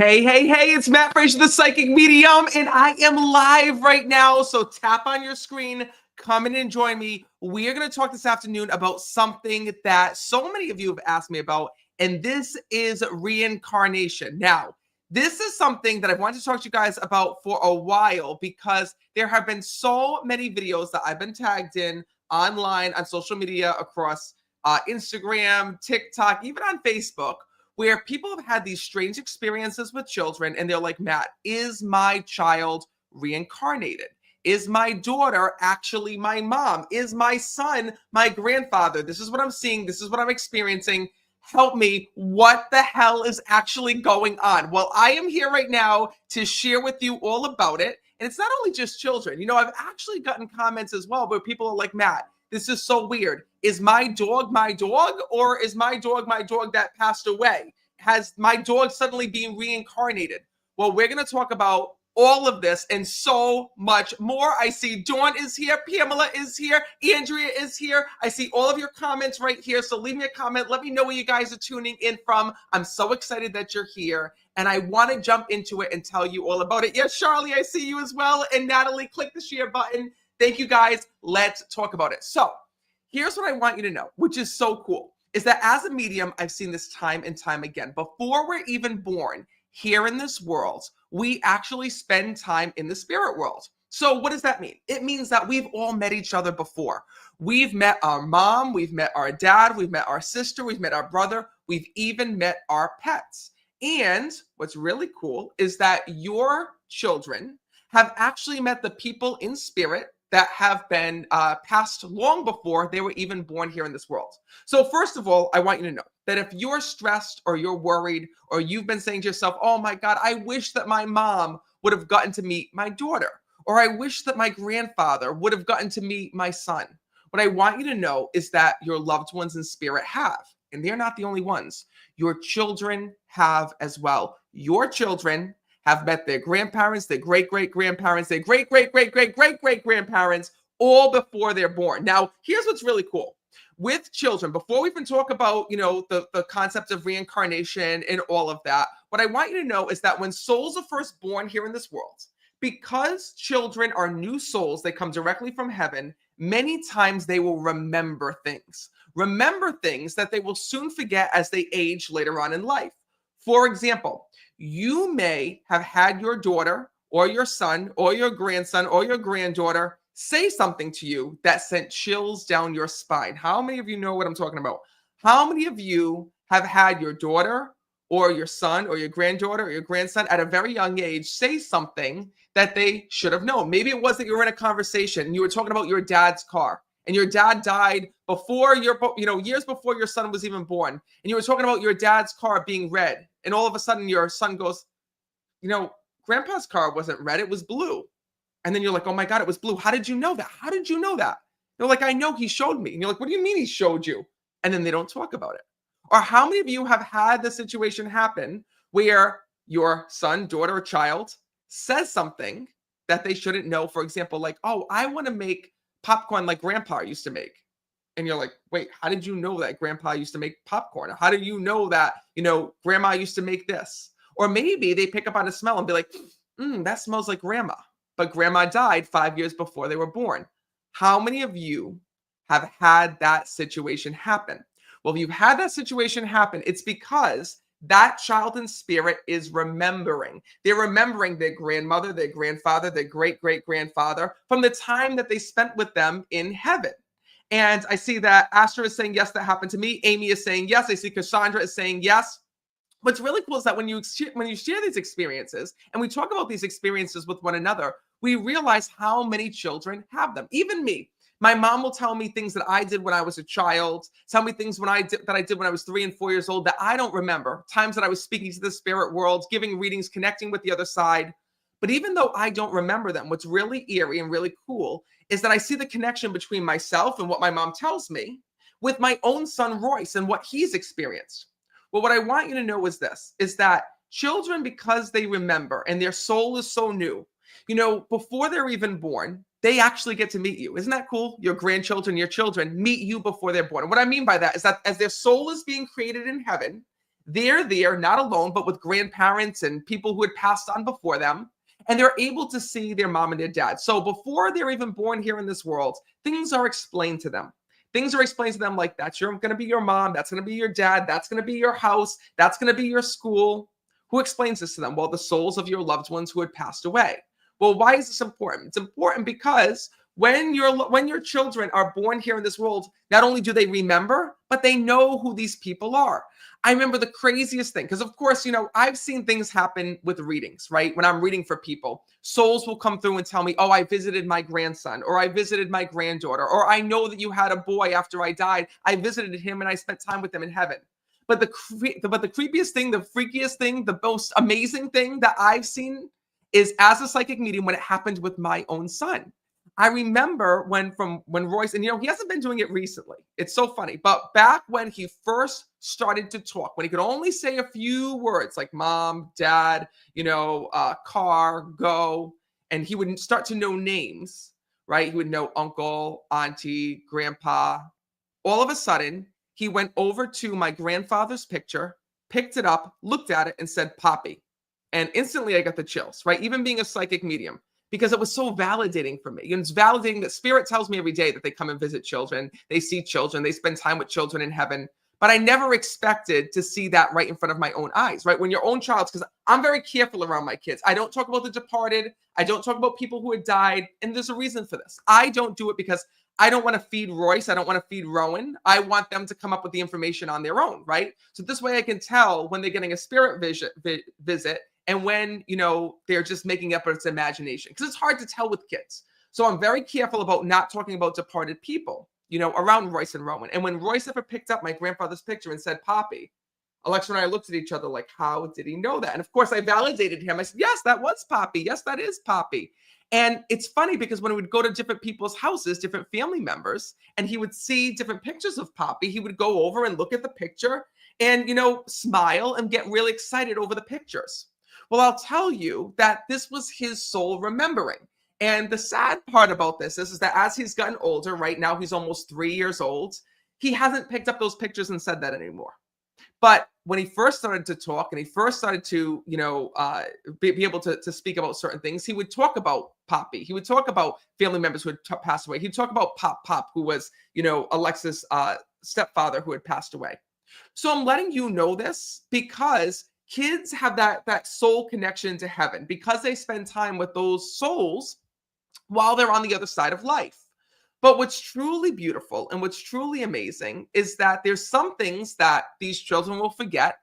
Hey, hey, hey, it's Matt Frazier, the Psychic Medium, and I am live right now. So tap on your screen, come in and join me. We are going to talk this afternoon about something that so many of you have asked me about, and this is reincarnation. Now, this is something that I've wanted to talk to you guys about for a while because there have been so many videos that I've been tagged in online on social media across Instagram, TikTok, even on Facebook, where people have had these strange experiences with children and they're like, Matt, is my child reincarnated? Is my daughter actually my mom? Is my son my grandfather? This is what I'm seeing. This is what I'm experiencing. Help me. What the hell is actually going on? Well, I am here right now to share with you all about it. And it's not only just children. You know, I've actually gotten comments as well where people are like, Matt, this is so weird. Is my dog, or is my dog that passed away? Has my dog suddenly been reincarnated? Well, we're going to talk about all of this and so much more. I see Dawn is here, Pamela is here, Andrea is here. I see all of your comments right here. So leave me a comment. Let me know where you guys are tuning in from. I'm so excited that you're here. And I want to jump into it and tell you all about it. Yes, Charlie, I see you as well. And Natalie, click the share button. Thank you guys. Let's talk about it. So here's what I want you to know, which is so cool, is that as a medium, I've seen this time and time again. Before we're even born here in this world, we actually spend time in the spirit world. So what does that mean? It means that we've all met each other before. We've met our mom, we've met our dad, we've met our sister, we've met our brother, we've even met our pets. And what's really cool is that your children have actually met the people in spirit that have been passed long before they were even born here in this world. So first of all, I want you to know that if you're stressed or you're worried or you've been saying to yourself, oh my God, I wish that my mom would have gotten to meet my daughter, or I wish that my grandfather would have gotten to meet my son. What I want you to know is that your loved ones in spirit have, and they're not the only ones. Your children have as well. Your children have met their grandparents, their great-great-grandparents, their great-great-great-great-great-great-grandparents, all before they're born. Now, here's what's really cool. With children, before we even talk about, you know, the concept of reincarnation and all of that, what I want you to know is that when souls are first born here in this world, because children are new souls, they come directly from heaven, many times they will remember things that they will soon forget as they age later on in life. For example, you may have had your daughter or your son or your grandson or your granddaughter say something to you that sent chills down your spine. How many of you know what I'm talking about? How many of you have had your daughter or your son or your granddaughter or your grandson at a very young age say something that they should have known? Maybe it was that you were in a conversation and you were talking about your dad's car, and your dad died before years before your son was even born. And you were talking about your dad's car being red. And all of a sudden your son goes, grandpa's car wasn't red, it was blue. And then you're like, oh my God, it was blue. How did you know that? How did you know that? They're like, I know, he showed me. And you're like, what do you mean he showed you? And then they don't talk about it. Or how many of you have had the situation happen where your son, daughter, or child says something that they shouldn't know? For example, like, oh, I want to make popcorn like grandpa used to make. And you're like, wait, how did you know that grandpa used to make popcorn? How do you know that, grandma used to make this? Or maybe they pick up on a smell and be like, that smells like grandma. But grandma died 5 years before they were born. How many of you have had that situation happen? Well, if you've had that situation happen, it's because that child in spirit is remembering. They're remembering their grandmother, their grandfather, their great-great-grandfather from the time that they spent with them in heaven. And I see that Astra is saying, yes, that happened to me. Amy is saying, yes. I see Cassandra is saying, yes. What's really cool is that when you share these experiences and we talk about these experiences with one another, we realize how many children have them. Even me. My mom will tell me things that I did when I was a child, tell me things that I did when I was 3 and 4 years old that I don't remember, times that I was speaking to the spirit world, giving readings, connecting with the other side. But even though I don't remember them, what's really eerie and really cool is that I see the connection between myself and what my mom tells me with my own son, Royce, and what he's experienced. Well, what I want you to know is this, is that children, because they remember and their soul is so new, before they're even born, they actually get to meet you. Isn't that cool? Your grandchildren, your children meet you before they're born. And what I mean by that is that as their soul is being created in heaven, They're there, not alone, but with grandparents and people who had passed on before them. And they're able to see their mom and their dad. So before they're even born here in this world, things are explained to them. Things are explained to them like that's going to be your mom, that's going to be your dad, that's going to be your house, that's going to be your school. Who explains this to them? Well, the souls of your loved ones who had passed away. Well, why is this important? It's important because when your children are born here in this world, not only do they remember, but they know who these people are. I remember the craziest thing, because of course, I've seen things happen with readings, right? When I'm reading for people, souls will come through and tell me, oh, I visited my grandson, or I visited my granddaughter, or I know that you had a boy after I died. I visited him and I spent time with him in heaven. But the creepiest thing, the freakiest thing, the most amazing thing that I've seen is as a psychic medium when it happened with my own son. I remember when Royce, and he hasn't been doing it recently. It's so funny. But back when he first started to talk, when he could only say a few words like mom, dad, car, go, and he would start to know names, right? He would know uncle, auntie, grandpa. All of a sudden, he went over to my grandfather's picture, picked it up, looked at it, and said, Poppy. And instantly I got the chills, right? Even being a psychic medium, because it was so validating for me. And it's validating that spirit tells me every day that they come and visit children, they see children, they spend time with children in heaven. But I never expected to see that right in front of my own eyes, right? When your own child's, because I'm very careful around my kids. I don't talk about the departed. I don't talk about people who had died. And there's a reason for this. I don't do it because I don't want to feed Royce. I don't want to feed Rowan. I want them to come up with the information on their own, right? So this way I can tell when they're getting a spirit visit and when, they're just making up its imagination, because it's hard to tell with kids. So I'm very careful about not talking about departed people, around Royce and Rowan. And when Royce ever picked up my grandfather's picture and said, Poppy, Alexa and I looked at each other like, how did he know that? And of course I validated him. I said, yes, that was Poppy. Yes, that is Poppy. And it's funny because when we would go to different people's houses, different family members, and he would see different pictures of Poppy, he would go over and look at the picture and, smile and get really excited over the pictures. Well, I'll tell you that this was his soul remembering. And the sad part about this is that as he's gotten older, right now he's almost 3 years old, he hasn't picked up those pictures and said that anymore. But when he first started to talk and he first started to, be able to speak about certain things, he would talk about Poppy. He would talk about family members who had passed away. He'd talk about Pop, who was, Alexa's stepfather who had passed away. So I'm letting you know this because kids have that soul connection to heaven because they spend time with those souls while they're on the other side of life. But what's truly beautiful and what's truly amazing is that there's some things that these children will forget,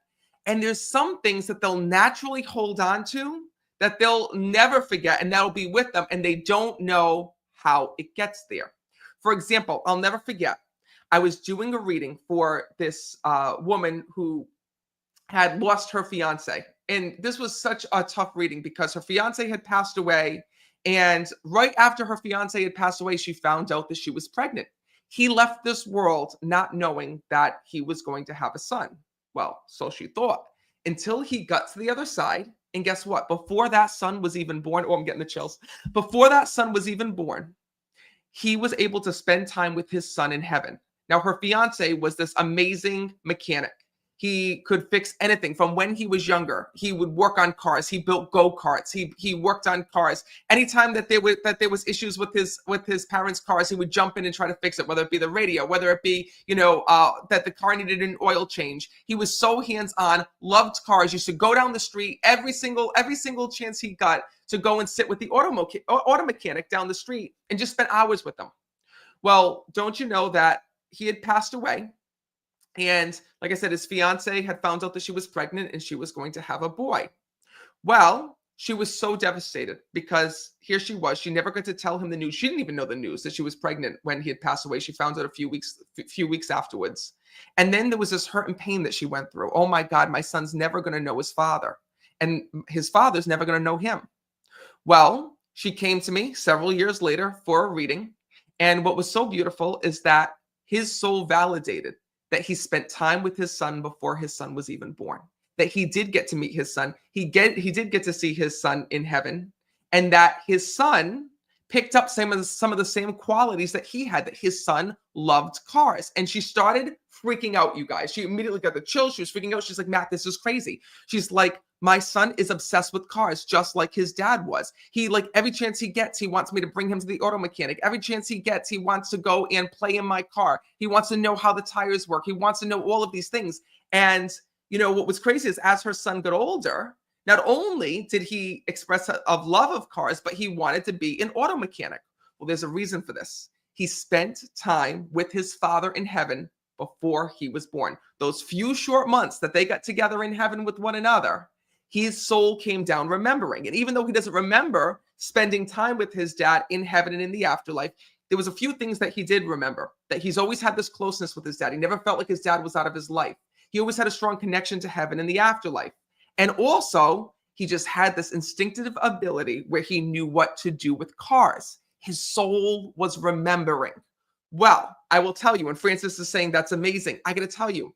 and there's some things that they'll naturally hold on to that they'll never forget, and that'll be with them, and they don't know how it gets there. For example, I'll never forget, I was doing a reading for this woman who had lost her fiance. And this was such a tough reading because her fiance had passed away. And right after her fiance had passed away, she found out that she was pregnant. He left this world not knowing that he was going to have a son. Well, so she thought, until he got to the other side. And guess what? Before that son was even born, oh, I'm getting the chills. Before that son was even born, he was able to spend time with his son in heaven. Now, her fiance was this amazing mechanic. He could fix anything from when he was younger. He would work on cars. He built go-karts. He worked on cars. Anytime that there was issues with his parents' cars, he would jump in and try to fix it, whether it be the radio, whether it be, that the car needed an oil change. He was so hands-on, loved cars. Used to go down the street every single chance he got to go and sit with the auto mechanic down the street and just spend hours with them. Well, don't you know that he had passed away? And like I said, his fiance had found out that she was pregnant and she was going to have a boy. Well, she was so devastated because here she was. She never got to tell him the news. She didn't even know the news that she was pregnant when he had passed away. She found out a few weeks afterwards. And then there was this hurt and pain that she went through. Oh my God, my son's never going to know his father. And his father's never going to know him. Well, she came to me several years later for a reading. And what was so beautiful is that his soul validated that he spent time with his son before his son was even born, that he did get to meet his son. He did get to see his son in heaven, and that his son picked up some of the same qualities that he had, that his son loved cars. And she started freaking out, you guys. She immediately got the chills. She was freaking out. She's like, Matt, this is crazy. She's like, my son is obsessed with cars, just like his dad was. He, like, every chance he gets, he wants me to bring him to the auto mechanic. Every chance he gets, he wants to go and play in my car. He wants to know how the tires work. He wants to know all of these things. And, you know, what was crazy is as her son got older, not only did he express a love of cars, but he wanted to be an auto mechanic. Well, there's a reason for this. He spent time with his father in heaven before he was born. Those few short months that they got together in heaven with one another, his soul came down remembering. And even though he doesn't remember spending time with his dad in heaven and in the afterlife, there was a few things that he did remember, that he's always had this closeness with his dad. He never felt like his dad was out of his life. He always had a strong connection to heaven and the afterlife. And also, he just had this instinctive ability where he knew what to do with cars. His soul was remembering. Well, I will tell you, and Francis is saying that's amazing. I got to tell you,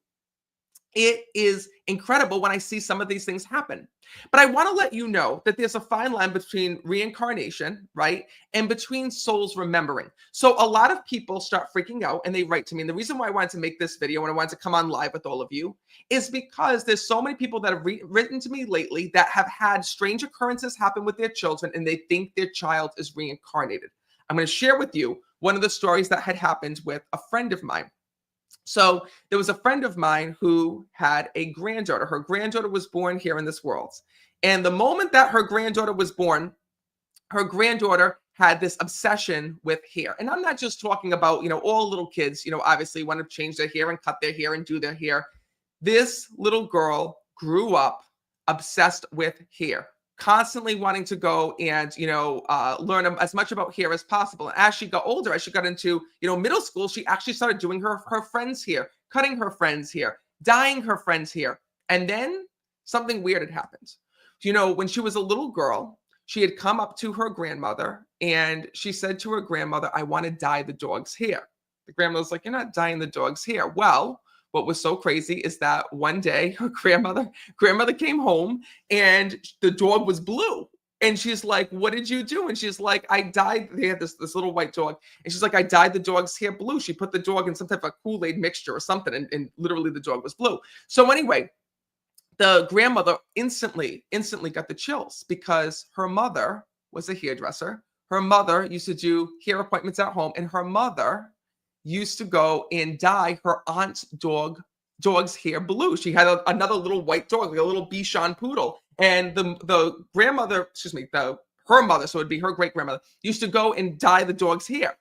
it is incredible when I see some of these things happen. But I want to let you know that there's a fine line between reincarnation, right, and between souls remembering. So a lot of people start freaking out and they write to me. And the reason why I wanted to make this video and I wanted to come on live with all of you is because there's so many people that have written to me lately that have had strange occurrences happen with their children and they think their child is reincarnated. I'm going to share with you one of the stories that had happened with a friend of mine. So there was a friend of mine who had a granddaughter. Her granddaughter was born here in this world. And the moment that her granddaughter was born, her granddaughter had this obsession with hair. And I'm not just talking about, you know, all little kids, you know, obviously want to change their hair and cut their hair and do their hair. This little girl grew up obsessed with hair, constantly wanting to go and, you know, learn as much about hair as possible. And as she got older, as she got into, you know, middle school, she actually started doing her friends' hair, cutting her friends' hair, dyeing her friends' hair. And then something weird had happened. You know, when she was a little girl, she had come up to her grandmother and she said to her grandmother, I want to dye the dog's hair. The grandmother's like, you're not dyeing the dog's hair. Well, what was so crazy is that one day her grandmother came home and the dog was blue. And she's like, what did you do? And she's like, I dyed, they had this little white dog. And she's like, I dyed the dog's hair blue. She put the dog in some type of Kool-Aid mixture or something. And literally the dog was blue. So anyway, the grandmother instantly got the chills because her mother was a hairdresser. Her mother used to do hair appointments at home. And her mother used to go and dye her aunt's dog's hair blue. She had another little white dog, like a little Bichon poodle. And the grandmother, her mother, so it'd be her great grandmother, used to go and dye the dog's hair.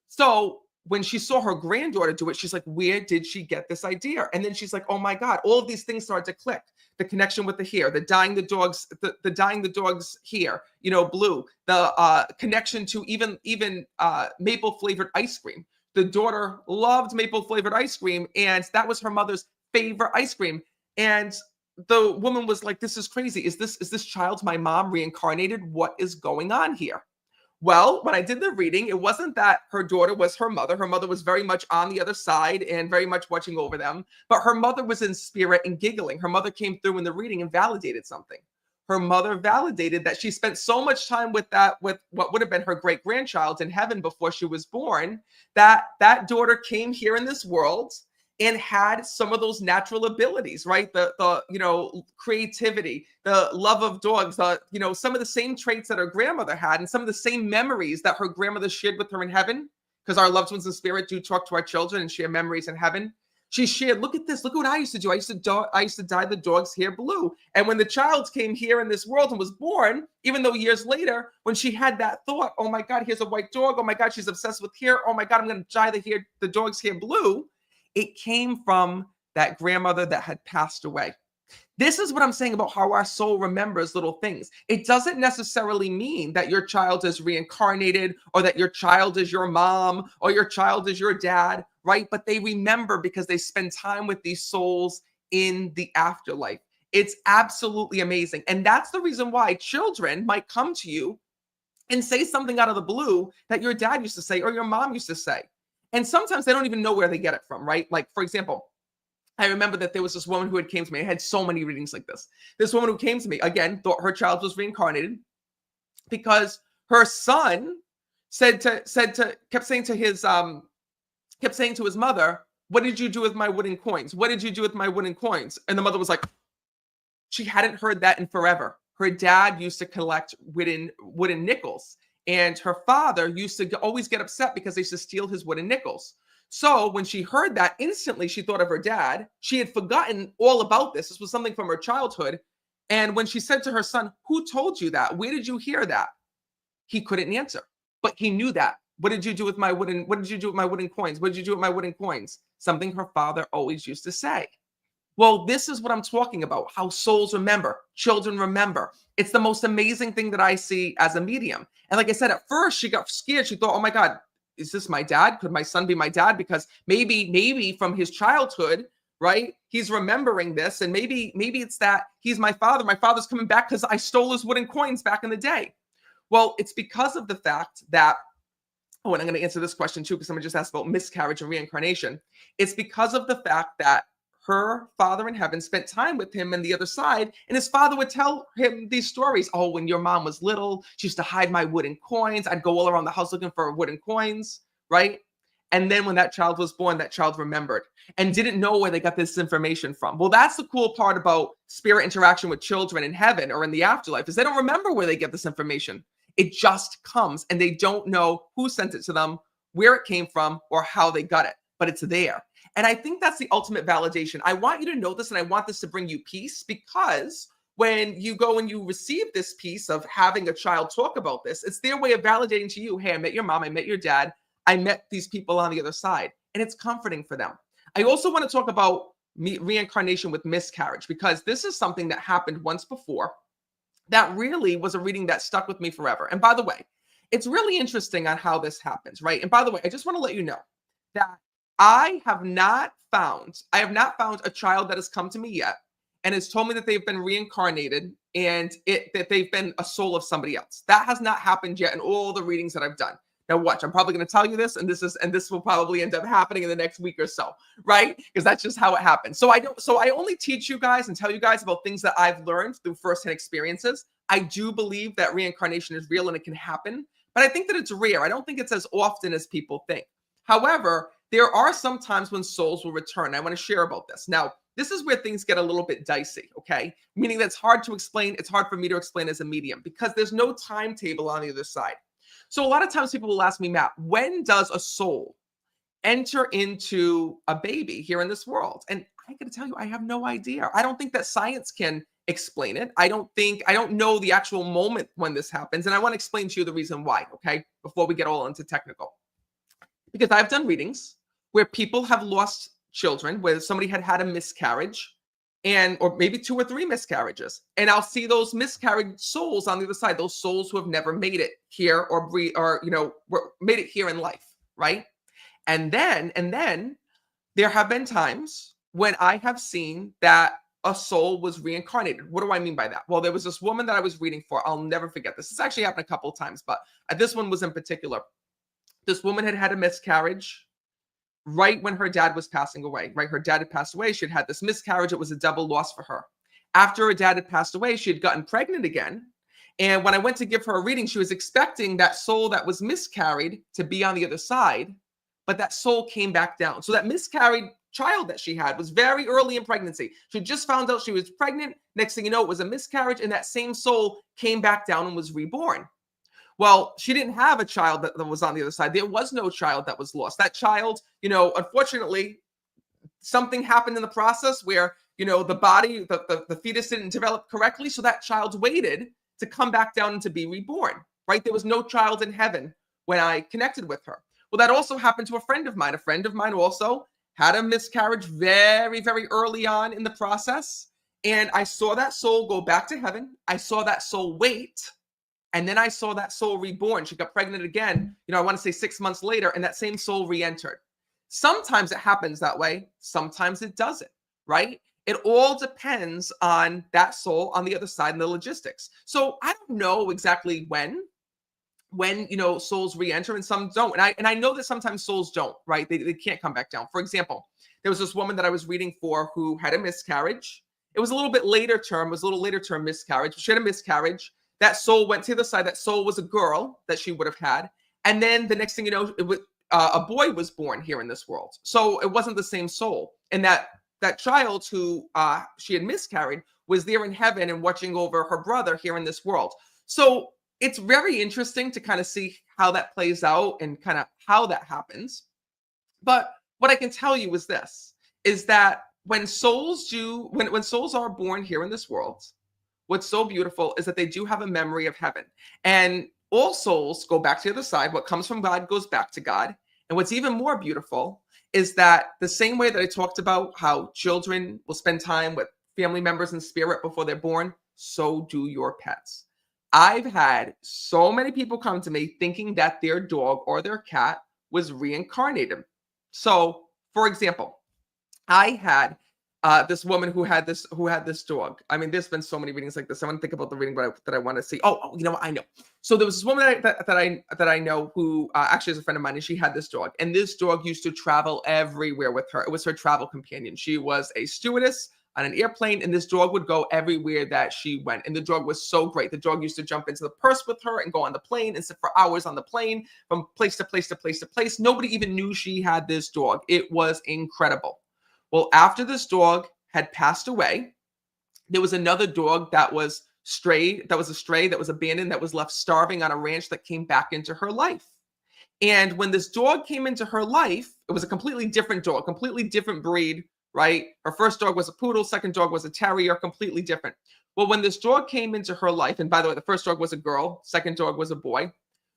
So when she saw her granddaughter do it, she's like, where did she get this idea? And then she's like, oh my God, all of these things started to click. The connection with the hair, the dyeing the dog's hair, you know, blue, the connection to even maple flavored ice cream. The daughter loved maple flavored ice cream, and that was her mother's favorite ice cream. And the woman was like, this is crazy. Is this child my mom reincarnated? What is going on here? Well, when I did the reading, it wasn't that her daughter was her mother. Her mother was very much on the other side and very much watching over them. But her mother was in spirit and giggling. Her mother came through in the reading and validated something. Her mother validated that she spent so much time with what would have been her great grandchild in heaven before she was born, that daughter came here in this world and had some of those natural abilities, right? The you know, creativity, the love of dogs, you know, some of the same traits that her grandmother had and some of the same memories that her grandmother shared with her in heaven, because our loved ones in spirit do talk to our children and share memories in heaven. She shared, look at this, look at what I used to do. I used to dye the dog's hair blue. And when the child came here in this world and was born, even though years later, when she had that thought, oh my God, here's a white dog. Oh my God, she's obsessed with hair. Oh my God, I'm going to dye the dog's hair blue. It came from that grandmother that had passed away. This is what I'm saying about how our soul remembers little things. It doesn't necessarily mean that your child is reincarnated or that your child is your mom or your child is your dad, right? But they remember because they spend time with these souls in the afterlife. It's absolutely amazing. And that's the reason why children might come to you and say something out of the blue that your dad used to say or your mom used to say. And sometimes they don't even know where they get it from, right? Like, for example, I remember that there was this woman who had came to me. I had so many readings like this. This woman who came to me, again, thought her child was reincarnated because her son kept saying to his mother, "What did you do with my wooden coins? What did you do with my wooden coins?" And the mother was like, she hadn't heard that in forever. Her dad used to collect wooden nickels, and her father used to always get upset because they used to steal his wooden nickels. So when she heard that, instantly she thought of her dad. She had forgotten all about this. This was something from her childhood. And when she said to her son, "Who told you that? Where did you hear that?" He couldn't answer, but he knew that. What did you do with my wooden coins? What did you do with my wooden coins? Something her father always used to say. Well, this is what I'm talking about, how souls remember, children remember. It's the most amazing thing that I see as a medium. And like I said, at first she got scared. She thought, "Oh my God, is this my dad? Could my son be my dad?" Because maybe from his childhood, right? He's remembering this. And maybe it's that he's my father. My father's coming back because I stole his wooden coins back in the day. Well, it's because of the fact that, oh, and I'm going to answer this question too, because someone just asked about miscarriage and reincarnation. It's because of the fact that her father in heaven spent time with him on the other side, and his father would tell him these stories. "Oh, when your mom was little, she used to hide my wooden coins. I'd go all around the house looking for wooden coins," right? And then when that child was born, that child remembered and didn't know where they got this information from. Well, that's the cool part about spirit interaction with children in heaven or in the afterlife, is they don't remember where they get this information. It just comes, and they don't know who sent it to them, where it came from, or how they got it, but it's there. And I think that's the ultimate validation. I want you to know this, and I want this to bring you peace, because when you go and you receive this piece of having a child talk about this, it's their way of validating to you, "Hey, I met your mom, I met your dad, I met these people on the other side." And it's comforting for them. I also want to talk about reincarnation with miscarriage, because this is something that happened once before that really was a reading that stuck with me forever. And by the way, it's really interesting on how this happens, right? And by the way, I just want to let you know that I have not found a child that has come to me yet and has told me that they've been reincarnated and that they've been a soul of somebody else. That has not happened yet in all the readings that I've done. Now watch, I'm probably going to tell you this, and this will probably end up happening in the next week or so, right? Because that's just how it happens. So I only teach you guys and tell you guys about things that I've learned through firsthand experiences. I do believe that reincarnation is real and it can happen, but I think that it's rare. I don't think it's as often as people think. However, there are some times when souls will return. I want to share about this. Now, this is where things get a little bit dicey, okay? Meaning that's hard to explain. It's hard for me to explain as a medium because there's no timetable on the other side. So a lot of times people will ask me, "Matt, when does a soul enter into a baby here in this world?" And I got to tell you, I have no idea. I don't think that science can explain it. I don't know the actual moment when this happens. And I want to explain to you the reason why, okay? Before we get all into technical. Because I've done readings where people have lost children, where somebody had a miscarriage, or maybe 2 or 3 miscarriages, and I'll see those miscarried souls on the other side, those souls who have never made it here or made it here in life, right? And then there have been times when I have seen that a soul was reincarnated. What do I mean by that? Well, there was this woman that I was reading for. I'll never forget this. This actually happened a couple of times, but this one was in particular. This woman had a miscarriage right when her dad was passing away, right? Her dad had passed away. She had this miscarriage. It was a double loss for her. After her dad had passed away, she had gotten pregnant again. And when I went to give her a reading, she was expecting that soul that was miscarried to be on the other side, but that soul came back down. So that miscarried child that she had was very early in pregnancy. She just found out she was pregnant. Next thing you know, it was a miscarriage, and that same soul came back down and was reborn. Well, she didn't have a child that was on the other side. There was no child that was lost. That child, unfortunately, something happened in the process where, the body, the fetus didn't develop correctly. So that child waited to come back down and to be reborn, right? There was no child in heaven when I connected with her. Well, that also happened to a friend of mine. A friend of mine also had a miscarriage very, very early on in the process. And I saw that soul go back to heaven. I saw that soul wait. And then I saw that soul reborn. She got pregnant again, I want to say 6 months later, and that same soul re-entered. Sometimes it happens that way. Sometimes it doesn't, right? It all depends on that soul on the other side and the logistics. So I don't know exactly when souls re-enter, and some don't. And I know that sometimes souls don't, right? They can't come back down. For example, there was this woman that I was reading for who had a miscarriage. It was a little later term miscarriage. She had a miscarriage. That soul went to the other side. That soul was a girl that she would have had. And then the next thing you know, a boy was born here in this world. So it wasn't the same soul. And that child who she had miscarried was there in heaven and watching over her brother here in this world. So it's very interesting to kind of see how that plays out and kind of how that happens. But what I can tell you is this, is that when souls do, when souls are born here in this world, what's so beautiful is that they do have a memory of heaven. And all souls go back to the other side. What comes from God goes back to God. And what's even more beautiful is that the same way that I talked about how children will spend time with family members in spirit before they're born, so do your pets. I've had so many people come to me thinking that their dog or their cat was reincarnated. So, for example, I had this woman who had this dog. I mean, there's been so many readings like this. I want to think about the reading that I want to see. You know what? I know. So there was this woman that I know who actually is a friend of mine, and she had this dog, and this dog used to travel everywhere with her. It was her travel companion. She was a stewardess on an airplane, and this dog would go everywhere that she went. And the dog was so great. The dog used to jump into the purse with her and go on the plane and sit for hours on the plane from place to place to place to place. Nobody even knew she had this dog. It was incredible. Well, after this dog had passed away, there was another dog that was a stray, that was abandoned, that was left starving on a ranch, that came back into her life. And when this dog came into her life, it was a completely different dog, completely different breed, right? Her first dog was a poodle, second dog was a terrier, completely different. Well, when this dog came into her life, and by the way, the first dog was a girl, second dog was a boy.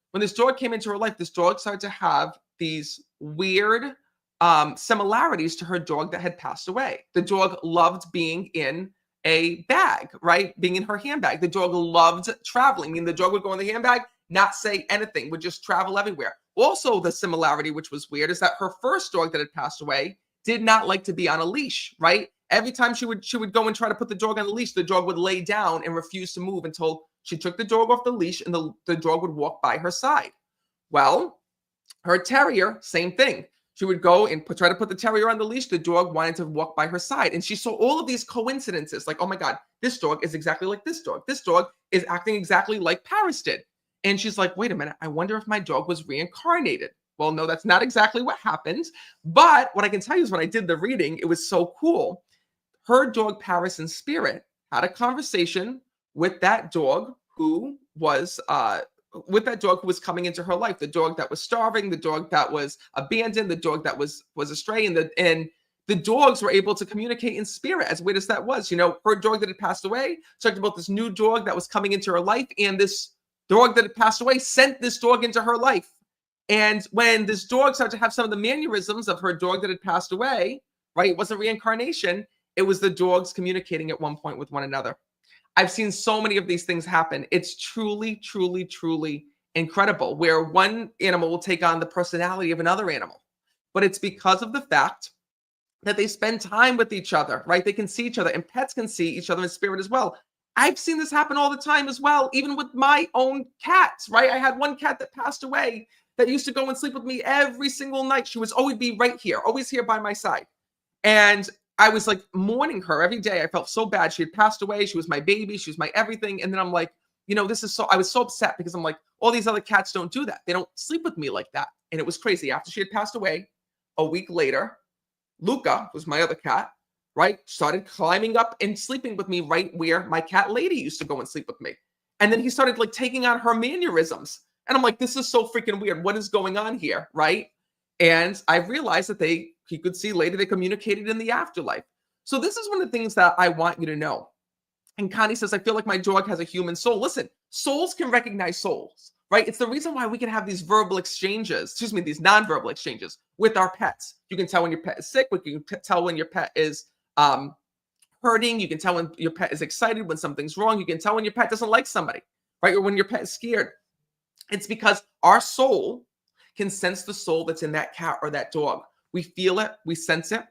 When this dog came into her life, this dog started to have these weird similarities to her dog that had passed away. The dog loved being in a bag, right? Being in her handbag. The dog loved traveling. I mean, the dog would go in the handbag, not say anything, would just travel everywhere. Also, the similarity, which was weird, is that her first dog that had passed away did not like to be on a leash, right? Every time she would go and try to put the dog on the leash, the dog would lay down and refuse to move until she took the dog off the leash, and the dog would walk by her side. Well, her terrier, same thing. She would go and try to put the terrier on the leash. The dog wanted to walk by her side. And she saw all of these coincidences, like, oh my God, this dog is exactly like this dog. This dog is acting exactly like Paris did. And she's like, wait a minute, I wonder if my dog was reincarnated. Well, no, that's not exactly what happened. But what I can tell you is when I did the reading, it was so cool. Her dog, Paris in spirit, had a conversation with that dog who was coming into her life, the dog that was starving, the dog that was abandoned, the dog that was astray, and the dogs were able to communicate in spirit. As weird as that was, her dog that had passed away talked about this new dog that was coming into her life, and this dog that had passed away sent this dog into her life. And when this dog started to have some of the mannerisms of her dog that had passed away, right? It wasn't reincarnation. It was the dogs communicating at one point with one another. I've seen so many of these things happen. It's truly, truly, truly incredible, where one animal will take on the personality of another animal. But it's because of the fact that they spend time with each other, right? They can see each other, and pets can see each other in spirit as well. I've seen this happen all the time as well, even with my own cats, right? I had one cat that passed away that used to go and sleep with me every single night. She was always be right here, always here by my side. And I was like mourning her every day. I felt so bad. She had passed away. She was my baby. She was my everything. And then I'm like, I was so upset because I'm like, all these other cats don't do that. They don't sleep with me like that. And it was crazy. After she had passed away, a week later, Luca, who's my other cat, right, started climbing up and sleeping with me right where my cat Lady used to go and sleep with me. And then he started like taking on her mannerisms. And I'm like, this is so freaking weird. What is going on here, right? And I realized that he could see Lady, they communicated in the afterlife. So this is one of the things that I want you to know. And Connie says, I feel like my dog has a human soul. Listen, souls can recognize souls, right? It's the reason why we can have these these non-verbal exchanges with our pets. You can tell when your pet is sick. You can tell when your pet is hurting. You can tell when your pet is excited, when something's wrong. You can tell when your pet doesn't like somebody, right? Or when your pet is scared. It's because our soul can sense the soul that's in that cat or that dog. We feel it, we sense it.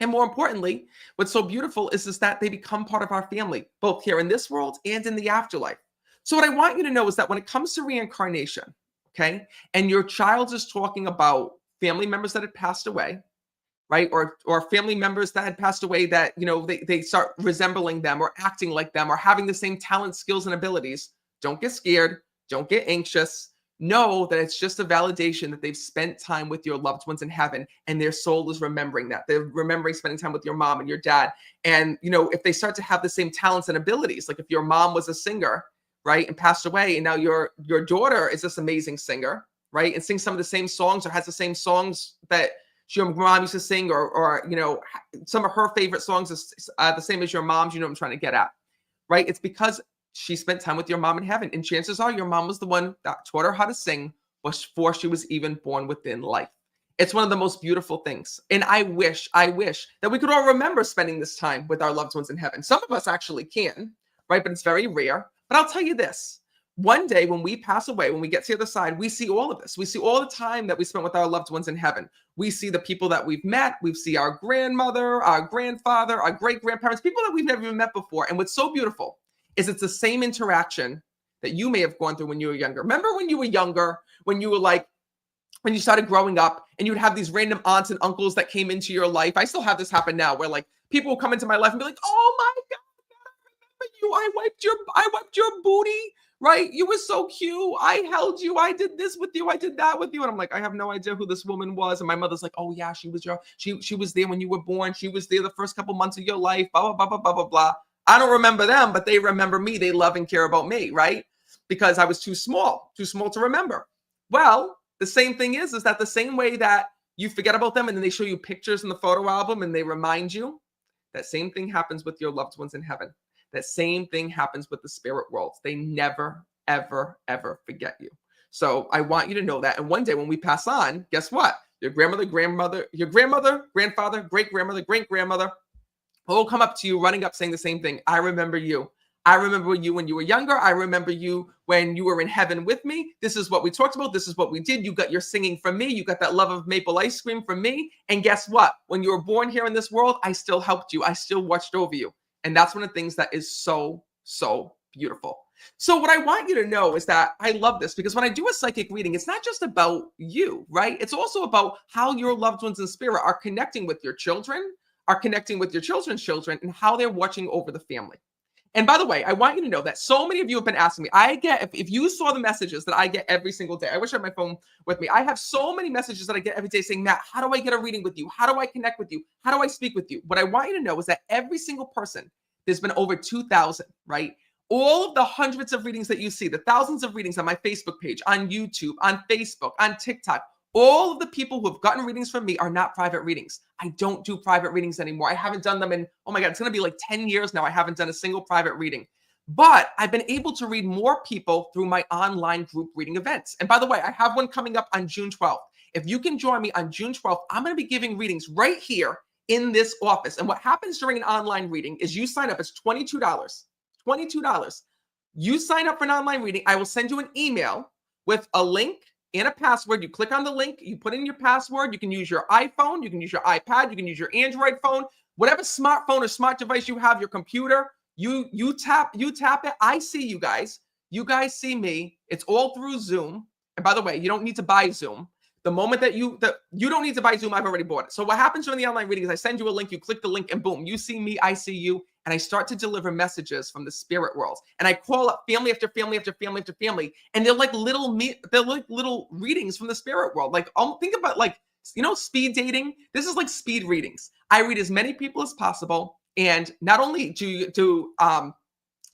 And more importantly, what's so beautiful is that they become part of our family, both here in this world and in the afterlife. So what I want you to know is that when it comes to reincarnation, okay, and your child is talking about family members that had passed away, right, or family members that had passed away that, they start resembling them or acting like them or having the same talent, skills, and abilities, don't get scared. Don't get anxious. know that it's just a validation that they've spent time with your loved ones in heaven, and their soul is remembering that. They're remembering spending time with your mom and your dad. And, you know, if they start to have the same talents and abilities, like if your mom was a singer, right, and passed away, and now your daughter is this amazing singer, right, and sings some of the same songs or has the same songs that your mom used to sing, or you know, some of her favorite songs is the same as your mom's, you know what I'm trying to get at, right? It's because she spent time with your mom in heaven. And chances are your mom was the one that taught her how to sing before she was even born within life. It's one of the most beautiful things. And I wish that we could all remember spending this time with our loved ones in heaven. Some of us actually can, right? But it's very rare. But I'll tell you this. One day when we pass away, when we get to the other side, we see all of this. We see all the time that we spent with our loved ones in heaven. We see the people that we've met. We see our grandmother, our grandfather, our great-grandparents, people that we've never even met before. And what's so beautiful is it's the same interaction that you may have gone through when you were younger. Remember when you were younger, when you were like, when you started growing up and you would have these random aunts and uncles that came into your life. I still have this happen now where like people will come into my life and be like, oh my God, I remember you. I wiped your booty, right? You were so cute. I held you. I did this with you. I did that with you. And I'm like, I have no idea who this woman was. And my mother's like, oh yeah, she was there when you were born. She was there the first couple months of your life, blah, blah, blah, blah, blah, blah, blah. I don't remember them, but they remember me. They love and care about me, right? Because I was too small to remember. Well, the same thing is that the same way that you forget about them and then they show you pictures in the photo album and they remind you, that same thing happens with your loved ones in heaven. That same thing happens with the spirit worlds. They never, ever, ever forget you. So I want you to know that. And one day when we pass on, guess what? Your grandmother, grandfather, great-grandmother, great-grandmother, will come up to you running up saying the same thing. I remember you. I remember you when you were younger. I remember you when you were in heaven with me. This is what we talked about. This is what we did. You got your singing from me. You got that love of maple ice cream from me. And guess what? When you were born here in this world, I still helped you. I still watched over you. And that's one of the things that is so, so beautiful. So what I want you to know is that I love this because when I do a psychic reading, it's not just about you, right? It's also about how your loved ones in spirit are connecting with your children, are connecting with your children's children, and how they're watching over the family. And by the way, I want you to know that so many of you have been asking me, I get, if you saw the messages that I get every single day, I wish I had my phone with me. I have so many messages that I get every day saying, Matt, how do I get a reading with you? How do I connect with you? How do I speak with you? What I want you to know is that every single person, there's been over 2,000, right? All of the hundreds of readings that you see, the thousands of readings on my Facebook page, on YouTube, on Facebook, on TikTok, all of the people who have gotten readings from me are not private readings. I don't do private readings anymore. I haven't done them in, oh my God, it's going to be like 10 years now. I haven't done a single private reading. But I've been able to read more people through my online group reading events. And by the way, I have one coming up on June 12th. If you can join me on June 12th, I'm going to be giving readings right here in this office. And what happens during an online reading is you sign up. It's $22. $22. You sign up for an online reading. I will send you an email with a link and a password. You click on the link, you put in your password. You can use your iPhone, you can use your iPad, you can use your Android phone, whatever smartphone or smart device you have, your computer, you tap it. I see you guys. You guys see me. It's all through Zoom. And by the way, you don't need to buy Zoom. The moment that you don't need to buy Zoom, I've already bought it. So what happens during the online reading is I send you a link, you click the link, and boom, you see me, I see you, and I start to deliver messages from the spirit worlds. And I call up family after family after family after family, and they're like little readings from the spirit world. Like, think about like, you know, speed dating. This is like speed readings. I read as many people as possible, and not only do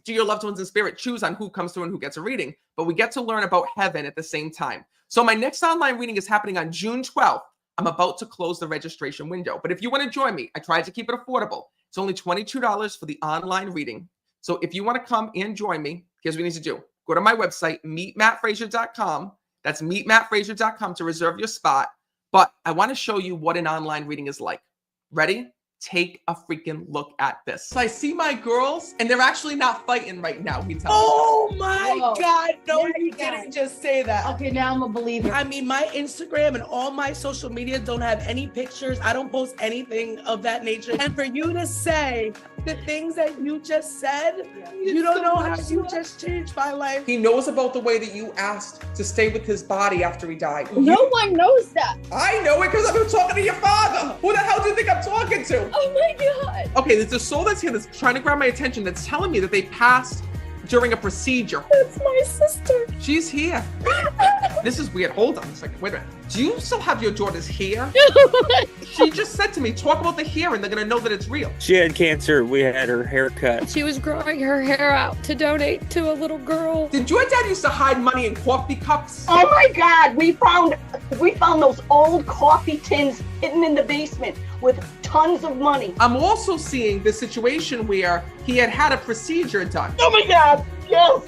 your loved ones in spirit choose on who comes through and who gets a reading, but we get to learn about heaven at the same time. So my next online reading is happening on June 12th. I'm about to close the registration window. But if you want to join me, I tried to keep it affordable. It's only $22 for the online reading. So if you want to come and join me, here's what you need to do. Go to my website, meetmattfrazier.com. That's meetmattfrazier.com to reserve your spot. But I want to show you what an online reading is like. Ready? Take a freaking look at this. So I see my girls, and they're actually not fighting right now, he tells me. Oh my Whoa. God. No, There you you go. didn't just say that. Okay, now I'm a believer. I mean, my Instagram and all my social media don't have any pictures. I don't post anything of that nature. And for you to say the things that you just said, you don't know how you just changed my life. He knows about the way that you asked to stay with his body after he died. No one knows that. I know it because I've been talking to your father. Who the hell do you think I'm talking to? Oh my God. Okay, there's a soul that's here that's trying to grab my attention that's telling me that they passed during a procedure. That's my sister. She's here. This is weird. Hold on a second. Wait a minute. Do you still have your daughter's hair? She just said to me, talk about the hair and they're going to know that it's real. She had cancer. We had her hair cut. She was growing her hair out to donate to a little girl. Did your dad used to hide money in coffee cups? Oh my God, we found those old coffee tins hidden in the basement with tons of money. I'm also seeing the situation where he had a procedure done. Oh my God, yes.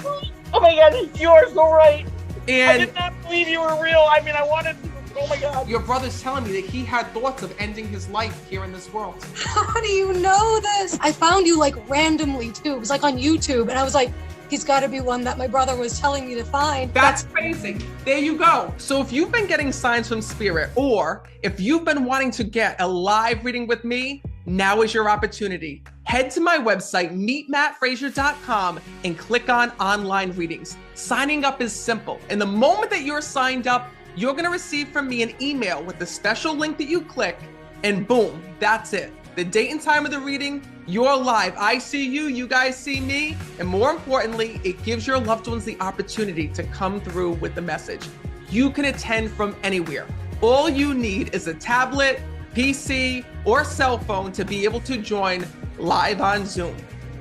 Oh my God, you are so right. I And did not believe you were real. I mean, I wanted to. Oh my God. your brother's telling me that he had thoughts of ending his life here in this world. How do you know this? I found you like randomly too. It was like on YouTube and I was like, he's got to be one that my brother was telling me to find. That's crazy. There you go. So if you've been getting signs from spirit, or if you've been wanting to get a live reading with me, now is your opportunity. Head to my website, meetmattfrazier.com, and click on online readings. Signing up is simple. And the moment that you're signed up, you're going to receive from me an email with the special link that you click, and boom, that's it. The date and time of the reading, you're live. I see you, you guys see me, and more importantly, it gives your loved ones the opportunity to come through with the message. You can attend from anywhere. All you need is a tablet, PC, or cell phone to be able to join live on Zoom.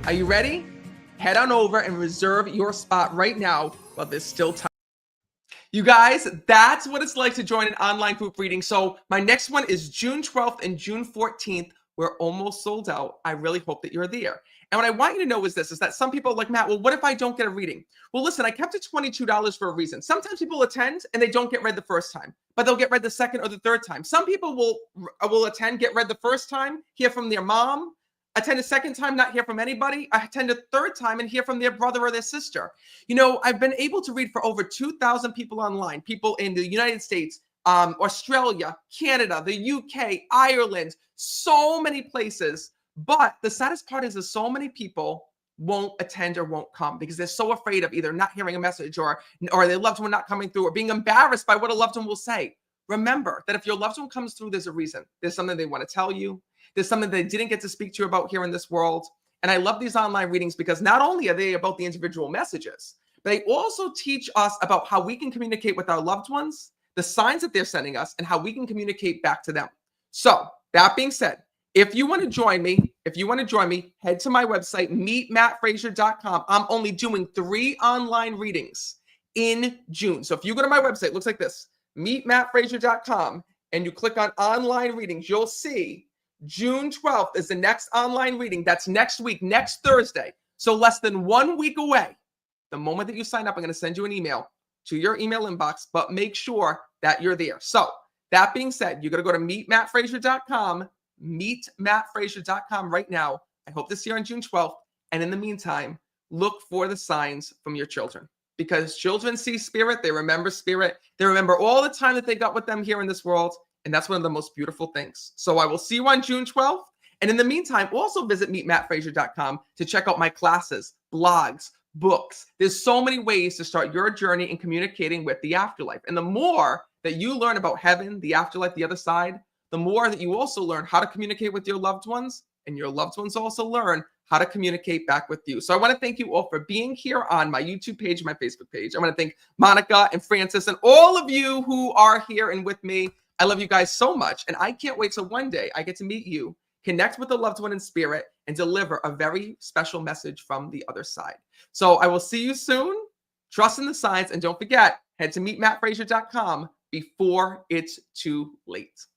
Are you ready? Head on over and reserve your spot right now while there's still time. You guys, that's what it's like to join an online group reading. So my next one is June 12th and June 14th. We're almost sold out. I really hope that you're there. And what I want you to know is this, is that some people are like, Matt, well, what if I don't get a reading? Well, listen, I kept it $22 for a reason. Sometimes people attend and they don't get read the first time, but they'll get read the second or the third time. Some people will attend, get read the first time, hear from their mom, attend a second time, not hear from anybody, attend a third time and hear from their brother or their sister. You know, I've been able to read for over 2,000 people online, people in the United States, Australia, Canada, the UK, Ireland, so many places. But the saddest part is that so many people won't attend or won't come because they're so afraid of either not hearing a message or their loved one not coming through or being embarrassed by what a loved one will say. Remember that if your loved one comes through, there's a reason. There's something they want to tell you. There's something they didn't get to speak to you about here in this world. And I love these online readings because not only are they about the individual messages, but they also teach us about how we can communicate with our loved ones, the signs that they're sending us, and how we can communicate back to them. So that being said, if you want to join me, head to my website, meetmattfrazier.com. I'm only doing 3 online readings in June. So if you go to my website, it looks like this, meetmattfrazier.com, and you click on online readings, you'll see June 12th is the next online reading. That's next week, next Thursday. So less than 1 week away. The moment that you sign up, I'm going to send you an email to your email inbox, but make sure that you're there. So that being said, you're going to go to meetmattfrazier.com, meetmattfrazier.com right now. I hope to see you on June 12th. And in the meantime, look for the signs from your children, because children see spirit. They remember spirit. They remember all the time that they got with them here in this world. And that's one of the most beautiful things. So I will see you on June 12th. And in the meantime, also visit meetmattfrazier.com to check out my classes, blogs, books. There's so many ways to start your journey in communicating with the afterlife. And the more that you learn about heaven, the afterlife, the other side, the more that you also learn how to communicate with your loved ones, and your loved ones also learn how to communicate back with you. So I want to thank you all for being here on my YouTube page, my Facebook page. I want to thank Monica and Francis and all of you who are here and with me. I love you guys so much. And I can't wait till one day I get to meet you, connect with a loved one in spirit, and deliver a very special message from the other side. So I will see you soon. Trust in the signs. And don't forget, head to meetmattfrazier.com before it's too late.